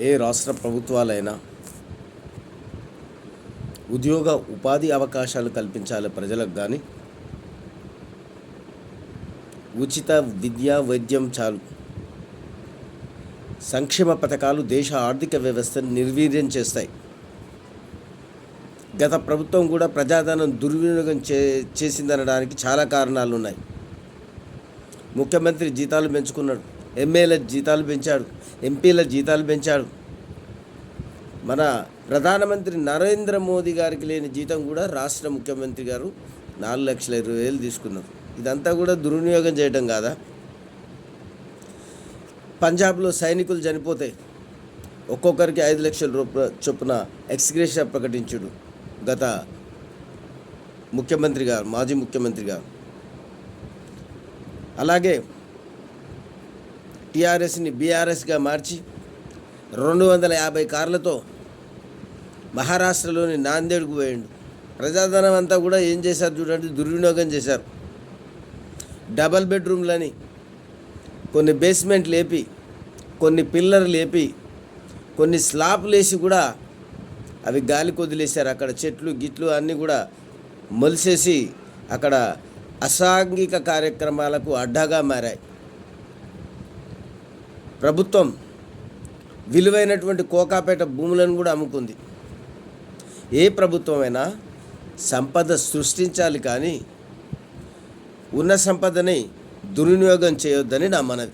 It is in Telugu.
ఏ రాష్ట్ర ప్రభుత్వాలైనా ఉద్యోగ ఉపాధి అవకాశాలు కల్పించాలి ప్రజలకు, కానీ ఉచిత విద్య వైద్యం చాలు. సంక్షేమ పథకాలు దేశ ఆర్థిక వ్యవస్థను నిర్వీర్యం చేస్తాయి. గత ప్రభుత్వం కూడా ప్రజాధనం దుర్వినియోగం చేసిందనడానికి చాలా కారణాలు ఉన్నాయి. ముఖ్యమంత్రి జీతాలు పెంచుకున్నాడు, ఎమ్మెల్యే జీతాలు పెంచాడు, ఎంపీల జీతాలు పెంచాడు. మన ప్రధానమంత్రి నరేంద్ర మోదీ గారికి లేని జీతం కూడా రాష్ట్ర ముఖ్యమంత్రి గారు 4,20,000 తీసుకున్నారు. ఇదంతా కూడా దుర్వినియోగం చేయడం కాదా? పంజాబ్లో సైనికులు చనిపోతే ఒక్కొక్కరికి 5 లక్షల రూపాయల చొప్పున ఎక్స్గ్రేషియా ప్రకటించుడు గత ముఖ్యమంత్రి గారు, మాజీ ముఖ్యమంత్రి గారు. అలాగే టీఆర్ఎస్ని బీఆర్ఎస్గా మార్చి 250 కార్లతో మహారాష్ట్రలోని నాందేడ్కు పోయిండు. ప్రజాధనం అంతా కూడా ఏం చేశారు చూడండి, దుర్వినియోగం చేశారు. డబల్ బెడ్రూమ్లని కొన్ని బేస్మెంట్ లేపి, కొన్ని పిల్లర్ లేపి, కొన్ని స్లాబ్లు వేసి కూడా అవి గాలికి వదిలేశారు. అక్కడ చెట్లు గిట్లు అన్నీ కూడా మొలిసేసి అక్కడ అసాంఘిక కార్యక్రమాలకు అడ్డాగా మారాయి. ప్రభుత్వం విలువైనటువంటి కోకాపేట భూములను కూడా అమ్ముకుంది. ఏ ప్రభుత్వమైనా సంపద సృష్టించాలి, కానీ ఉన్న సంపదని దుర్వినియోగం చేయొద్దని నా మనవి.